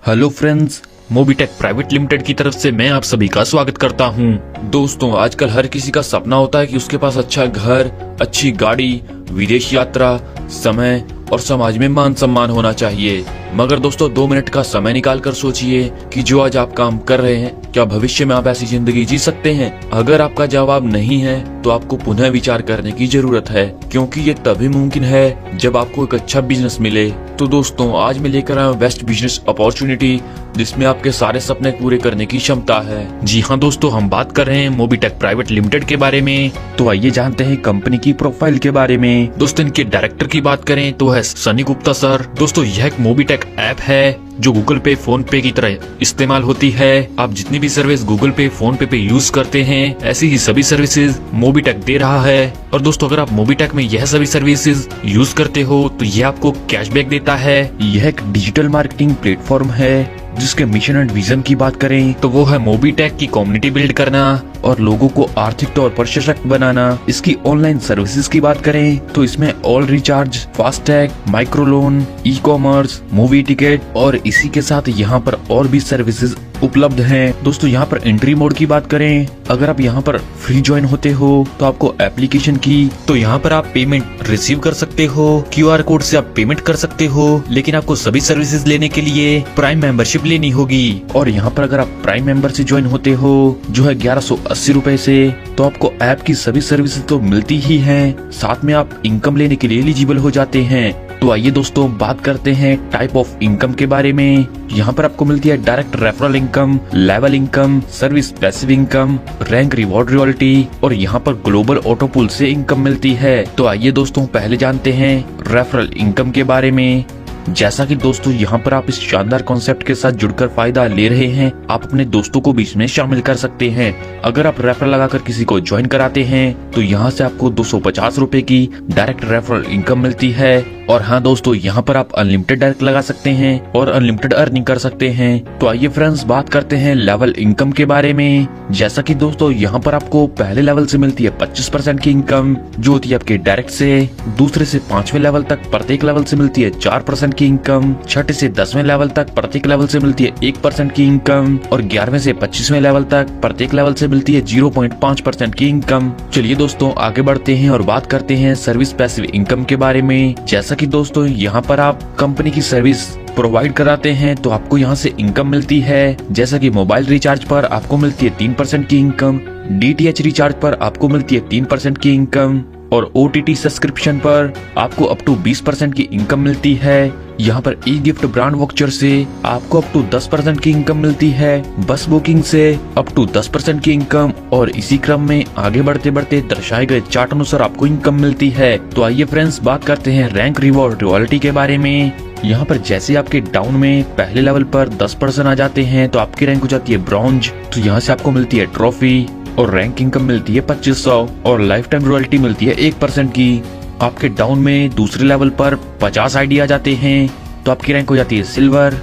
Hello friends, Mobitech private limited की तरफ से मैं आप सभी का स्वागत करता हूं। दोस्तों, आजकल हर किसी का सपना होता है कि उसके पास अच्छा घर, अच्छी गाड़ी, विदेश यात्रा, समय और समाज में मान सम्मान होना चाहिए। मगर दोस्तों, 2 मिनट का समय निकाल कर सोचिए कि जो आज आप काम कर रहे हैं, क्या भविष्य में आप ऐसी जिंदगी जी सकते हैं? अगर आपका जवाब नहीं है तो आपको पुनः विचार करने की जरूरत है, क्योंकि ये तभी मुमकिन है जब आपको एक अच्छा बिजनेस मिले। तो दोस्तों, आज मैं लेकर आया हूँ बेस्ट बिजनेस अपॉर्चुनिटी, जिसमें आपके सारे सपने पूरे करने की क्षमता है। जी हाँ दोस्तों, हम बात कर रहे हैं मोबीटेक प्राइवेट लिमिटेड के बारे में। तो आइए जानते हैं कंपनी की प्रोफाइल के बारे में। दोस्तों, इनके डायरेक्टर की बात करें तो है सनी गुप्ता सर। दोस्तों, यह एक मोबीटेक ऐप है जो गूगल पे, फोन पे की तरह इस्तेमाल होती है। आप जितनी भी सर्विस गूगल पे, फोन पे यूज करते हैं, ऐसी ही सभी सर्विसेज मोबीटेक दे रहा है। और दोस्तों, अगर आप मोबीटेक में यह सभी सर्विसेज यूज करते हो तो यह आपको कैशबैक देता है। यह एक डिजिटल मार्केटिंग प्लेटफॉर्म है जिसके मिशन एंड विजन की बात करें तो वो है मोबीटेक की कम्युनिटी बिल्ड करना और लोगों को आर्थिक तौर पर सशक्त बनाना। इसकी ऑनलाइन सर्विसेज की बात करें तो इसमें all recharge, FASTag, micro loan, e commerce, movie ticket और इसी के साथ यहाँ पर और भी सर्विसेज उपलब्ध हैं। दोस्तों, यहाँ पर एंट्री मोड की बात करें, अगर आप यहाँ पर फ्री ज्वाइन होते हो तो आपको एप्लीकेशन की तो यहाँ पर आप पेमेंट रिसीव कर सकते हो। QR कोड से आप पेमेंट कर सकते हो, लेकिन आपको सभी सर्विसेज लेने के लिए प्राइम मेंबरशिप लेनी होगी। और यहाँ पर अगर आप प्राइम मेंबर से ज्वाइन होते हो जो है 1180 रुपए से, तो आपको ऐप की सभी सर्विसेज तो मिलती ही हैं, साथ में आप इनकम लेने के लिए एलिजिबल हो जाते हैं। तो आइए दोस्तों, बात करते हैं टाइप ऑफ इनकम के बारे में। यहाँ पर आपको मिलती है direct referral income, level income, service passive income, rank reward royalty और यहाँ पर ग्लोबल ऑटो पूल से इनकम मिलती है। तो आइए दोस्तों, पहले जानते हैं रेफरल इनकम के बारे में। जैसा कि दोस्तों, यहाँ पर आप इस शानदार कॉन्सेप्ट के साथ जुड़कर फायदा ले रहे हैं, आप अपने दोस्तों को भी इसमें शामिल कर सकते हैं। अगर आप रेफरल लगाकर किसी को ज्वाइन कराते हैं तो यहाँ से आपको 250 रुपए की डायरेक्ट रेफरल इनकम मिलती है। और हाँ दोस्तों, यहाँ पर आप अनलिमिटेड डायरेक्ट लगा सकते हैं और अनलिमिटेड अर्निंग कर सकते हैं। तो आइए फ्रेंड्स, बात करते हैं लेवल इनकम के बारे में। जैसा कि दोस्तों, यहाँ पर आपको पहले लेवल से मिलती है 25% की इनकम, जो होती है आपके डायरेक्ट से। दूसरे से 5वें लेवल तक प्रत्येक लेवल से मिलती है 4% की इनकम। 6 से 10वें लेवल तक प्रत्येक लेवल से मिलती है 1% की इनकम। और 11वें से 25वें लेवल तक प्रत्येक लेवल से मिलती है 0.5% की इनकम। चलिए दोस्तों, आगे बढ़ते हैं और बात करते हैं सर्विस पैसिव इनकम के बारे में। जैसा कि दोस्तों, यहाँ पर आप कंपनी की सर्विस प्रोवाइड कराते हैं तो आपको यहाँ से इनकम मिलती है। जैसा कि मोबाइल रिचार्ज पर आपको मिलती है 3% की इनकम, DTH रिचार्ज पर आपको मिलती है 3% की इनकम और OTT सब्सक्रिप्शन पर आपको अप टू 20% की इनकम मिलती है। यहाँ पर ई गिफ्ट ब्रांड वॉचर से आपको अप टू 10% की इनकम मिलती है, बस बुकिंग से अप टू 10% की इनकम और इसी क्रम में आगे बढ़ते बढ़ते दर्शाए गए चार्ट अनुसार आपको इनकम मिलती है। तो आइए फ्रेंड्स, बात करते हैं रैंक रिवॉर्ड रॉयल्टी के बारे में। यहाँ पर जैसे आपके डाउन में पहले लेवल पर 10% आ जाते हैं तो आपकी रैंक हो जाती है ब्रॉन्ज। तो यहाँ से आपको मिलती है ट्रॉफी और रैंक इनकम मिलती है 2500 और लाइफ टाइम रॉयल्टी मिलती है 1% की। आपके डाउन में दूसरे लेवल पर 50 ID आ जाते हैं तो आपकी रैंक हो जाती है सिल्वर।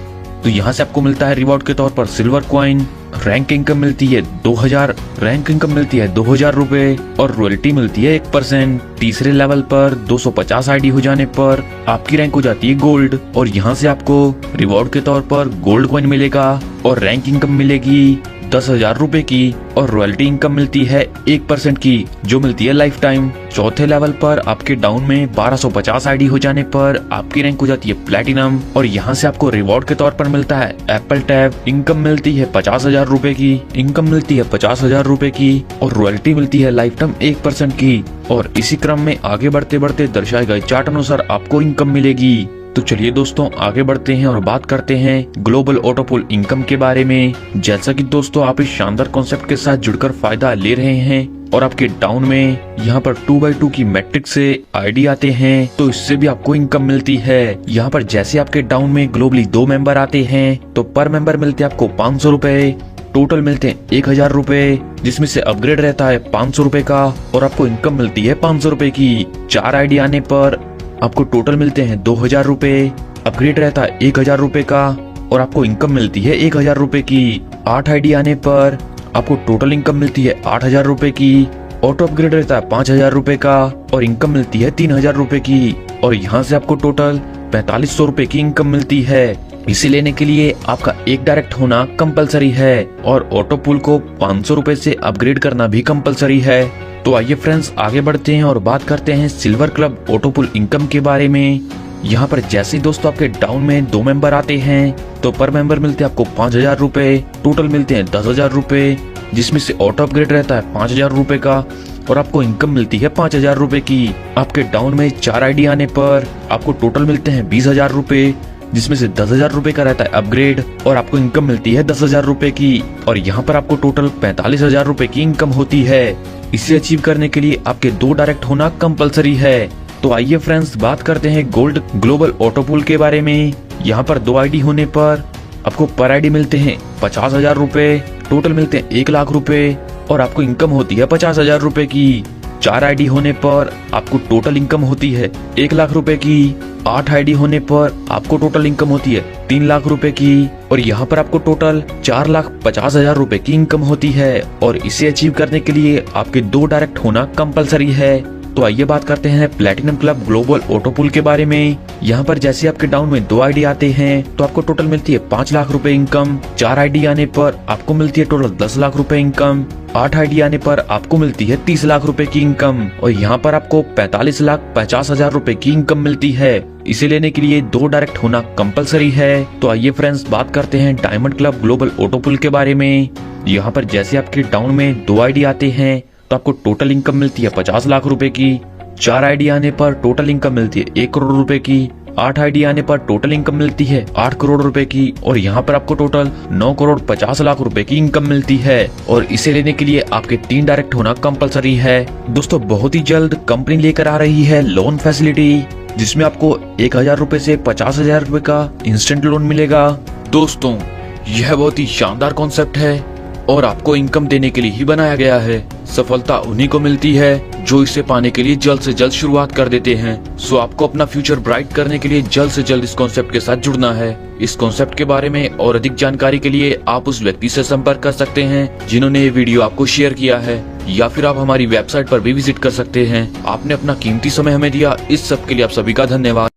तो यहाँ से आपको मिलता है रिवॉर्ड के तौर पर सिल्वर कॉइन। रैंक इनकम मिलती है 2000, रैंक इनकम मिलती है 2000 रुपए और रॉयल्टी मिलती है 1%। तीसरे लेवल पर 250 ID हो जाने पर आपकी रैंक हो जाती है गोल्ड और यहाँ से आपको रिवॉर्ड के तौर पर गोल्ड कॉइन मिलेगा और रैंक इनकम मिलेगी 10,000 रुपए की और रॉयल्टी इनकम मिलती है 1% की, जो मिलती है लाइफ टाइम। चौथे लेवल पर आपके डाउन में 1250 ID हो जाने पर आपकी रैंक हो जाती है प्लेटिनम और यहाँ से आपको रिवॉर्ड के तौर पर मिलता है एप्पल टैब। इनकम मिलती है 50,000 रुपए की, इनकम मिलती है 50,000 रुपए की और रॉयल्टी मिलती है लाइफ टाइम 1% की। और इसी क्रम में आगे बढ़ते बढ़ते दर्शाए गए चार्ट अनुसार आपको इनकम मिलेगी। तो चलिए दोस्तों, आगे बढ़ते हैं और बात करते हैं ग्लोबल ऑटो पूल इनकम के बारे में। जैसा कि दोस्तों, आप इस शानदार कॉन्सेप्ट के साथ जुड़कर फायदा ले रहे हैं और आपके डाउन में यहाँ पर 2x2 की मैट्रिक्स से ID आते हैं तो इससे भी आपको इनकम मिलती है। यहाँ पर जैसे आपके डाउन में ग्लोबली 2 मेंबर आते हैं तो पर मेंबर मिलते हैं आपको 500 रुपए, टोटल मिलते हैं 1000 रुपए, जिसमें से अपग्रेड रहता है 500 रुपए का और आपको इनकम मिलती है 500 रुपए की। 4 ID आने पर आपको टोटल मिलते हैं 2000 रुपए, अपग्रेड रहता है 1000 रुपए का और आपको इनकम मिलती है 1000 रुपए की। 8 ID आने पर आपको टोटल इनकम मिलती है 8000 रुपए की, ऑटो अपग्रेड रहता है 5000 रुपए का और इनकम मिलती है 3000 रुपए की। और यहाँ से आपको टोटल 4500 रुपए की इनकम मिलती है। इसे लेने के लिए आपका एक डायरेक्ट होना कंपलसरी है और ऑटो पूल को 500 रुपए से अपग्रेड करना भी कंपलसरी है। तो आइए फ्रेंड्स आगे बढ़ते हैं और बात करते हैं silver club auto pool income के बारे में। यहाँ पर जैसे ही दोस्तों आपके डाउन में 2 मेंबर आते हैं तो पर मेंबर मिलते हैं आपको 5000 रुपए, टोटल मिलते हैं 10,000 रुपए, जिसमें से ऑटो अपग्रेड रहता है 5000 रुपए का और आपको इनकम मिलती है 5000 रुपए की। आपके डाउन में 4 आईडी आने पर आपको टोटल मिलते हैं 20,000 रुपए, जिसमें से 10,000 रुपए का रहता है अपग्रेड और आपको इनकम मिलती है 10,000 रुपए की। और यहाँ पर आपको टोटल 45,000 रुपए की इनकम होती है। इसे अचीव करने के लिए आपके 2 डायरेक्ट होना कंपलसरी है। तो आइए फ्रेंड्स बात करते हैं गोल्ड ग्लोबल ऑटो पूल के बारे में। यहाँ पर 2 आईडी होने पर आपको पर आईडी मिलते हैं 50,000 रुपए, टोटल मिलते हैं 1 लाख रुपए और आपको इनकम होती है 50,000 रुपए की। 4 आईडी होने पर आपको टोटल इनकम होती है 1 लाख रुपए की। 8 आईडी होने पर आपको टोटल इनकम होती है 3 लाख रुपए की और यहाँ पर आपको टोटल 4,50,000 रुपए की इनकम होती है। और इसे अचीव करने के लिए आपके 2 डायरेक्ट होना कंपलसरी है। तो आइए बात करते हैं platinum club global auto pool के बारे में। यहाँ पर जैसे आपके डाउन में 2 आईडी आते हैं तो आपको टोटल मिलती है 5 लाख रुपए इनकम। 4 आईडी आने पर आपको मिलती है टोटल 10 लाख रुपए इनकम। 8 आईडी आने पर आपको मिलती है 30 लाख रुपए की इनकम और यहाँ पर आपको 45,50,000 रुपए की इनकम मिलती है। इसे लेने के लिए 2 डायरेक्ट होना कंपलसरी है। तो आइए फ्रेंड्स बात करते हैं diamond club global auto pool के बारे में। यहाँ पर जैसे आपके डाउन में 2 आईडी आते हैं तो आपको टोटल इनकम मिलती है 50 लाख रुपए की। 4 आईडी आने पर टोटल इनकम मिलती है 1 करोड़ रुपए की। 8 आईडी आने पर टोटल इनकम मिलती है 8 करोड़ रुपए की और यहाँ पर आपको टोटल 9 करोड़ 50 लाख रुपए की इनकम मिलती है। और इसे लेने के लिए आपके 3 डायरेक्ट होना कंपलसरी है। दोस्तों बहुत ही जल्द कंपनी लेकर आ रही है लोन फैसिलिटी, जिसमें आपको 1,000 रुपए से 50,000 रुपए का इंस्टेंट लोन मिलेगा। दोस्तों यह बहुत ही शानदार कॉन्सेप्ट है और आपको इनकम देने के लिए ही बनाया गया है। सफलता उन्हीं को मिलती है जो इसे पाने के लिए जल्द से जल्द शुरुआत कर देते हैं। सो आपको अपना फ्यूचर ब्राइट करने के लिए जल्द से जल्द इस कॉन्सेप्ट के साथ जुड़ना है। इस कॉन्सेप्ट के बारे में और अधिक जानकारी के लिए आप उस व्यक्ति से संपर्क कर सकते हैं जिन्होंने ये वीडियो आपको शेयर किया है, या फिर आप हमारी वेबसाइट पर भी विजिट कर सकते हैं। आपने अपना कीमती समय हमें दिया, इस सब के लिए आप सभी का धन्यवाद।